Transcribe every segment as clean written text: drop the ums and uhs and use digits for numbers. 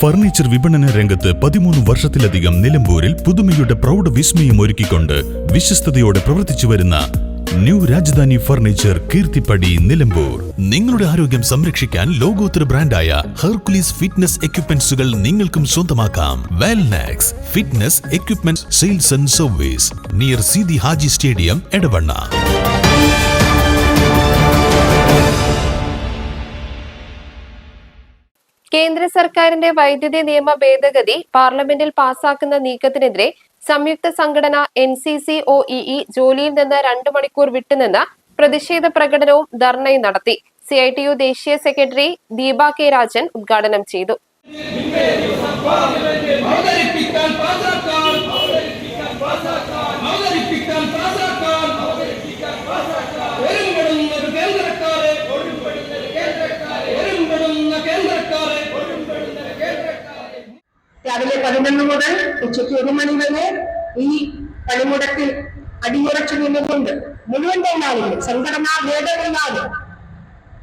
Furniture വിപണന രംഗത്ത് 13 വർഷത്തിലധികം നിലമ്പൂരിൽ പുതുമയുടെ പ്രൗഢ വിസ്മയം ഒരുക്കിക്കൊണ്ട് വിശ്വസ്തയോടെ പ്രവർത്തിച്ചു വരുന്ന ന്യൂ രാജധാനി ഫർണിച്ചർ കീർത്തിപ്പടി നിലമ്പൂർ. നിങ്ങളുടെ ആരോഗ്യം സംരക്ഷിക്കാൻ ലോകോത്തര ബ്രാൻഡായ ഹെർക്കുലീസ് ഫിറ്റ്നസ് എക്യുപ്മെന്റ്സുകൾ നിങ്ങൾക്കും സ്വന്തമാക്കാം. Wellnex fitness equipment sales and service near Seethi Haji stadium, Edavanna. കേന്ദ്ര സർക്കാരിന്റെ വൈദ്യുതി നിയമ ഭേദഗതി പാർലമെന്റിൽ പാസാക്കുന്ന നീക്കത്തിനെതിരെ സംയുക്ത സംഘടന NCC-OEE ജോലിയിൽ നിന്ന് 2 മണിക്കൂർ വിട്ടുനിന്ന് പ്രതിഷേധ പ്രകടനവും ധർണയും നടത്തി. CITU ദേശീയ സെക്രട്ടറി ദീപ കെ രാജൻ ഉദ്ഘാടനം ചെയ്തു. രാവിലെ 11 മുതൽ ഉച്ചയ്ക്ക് 1 മണി വരെ ഈ പണിമുടക്കിൽ അടിയുറച്ചു നിന്നുകൊണ്ട് മുഴുവൻ തൊഴിലാളികൾ സംഘടനാ ഭേദമില്ലാതെ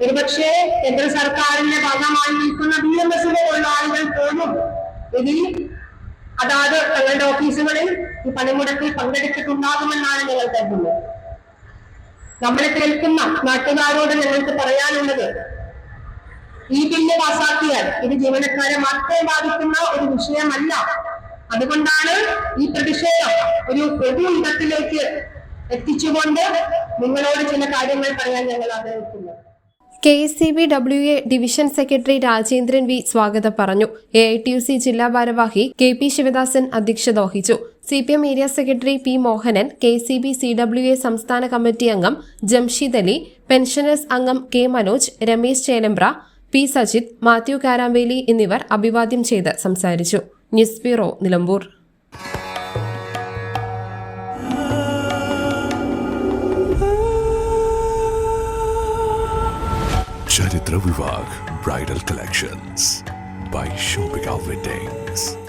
ഒരുപക്ഷെ കേന്ദ്ര സർക്കാരിന്റെ ഭാഗമായി നിൽക്കുന്ന BMS-ലെ തൊഴിലാളികൾ പോലും ഇതിൽ അതാത് തങ്ങളുടെ ഓഫീസുകളിൽ ഈ പണിമുടക്കിൽ പങ്കെടുത്തിട്ടുണ്ടാകുമെന്നാണ് ഞങ്ങൾ കരുതുന്നത്. നമ്മളെ കേൾക്കുന്ന നാട്ടുകാരോട് ഞങ്ങൾക്ക് പറയാനുള്ളത്, ഈ ബില്ല് പാസാക്കിയാൽ ഇത് ജീവനക്കാരെ മാത്രം ബാധിക്കുന്ന ഒരു വിഷയമല്ല. അതുകൊണ്ടാണ് ഈ പ്രതിഷേധം ഒരു പൊതുയിടത്തിലേക്ക് എത്തിച്ചുകൊണ്ട് നിങ്ങളോട് ചില കാര്യങ്ങൾ പറയാൻ ഞങ്ങൾ ആഗ്രഹിക്കുന്നു. KSCB-WA division secretary Rajendran V സ്വാഗതം പറഞ്ഞു. AITUC ജില്ലാ ഭാരവാഹി KP ശിവദാസൻ അധ്യക്ഷത വഹിച്ചു. CPM area secretary P Mohanan, KCB-CWA സംസ്ഥാന കമ്മിറ്റി അംഗം ജംഷീദ് അലി, പെൻഷനേഴ്സ് അംഗം K മനോജ്, രമേശ് ചേലമ്പ്ര, P സജിത്, മാത്യു കാരാമ്പേലി എന്നിവർ അഭിവാദ്യം ചെയ്ത് സംസാരിച്ചു. News bureau, Nilambur. Charithra Vivah bridal collections by Shobhika Weddings.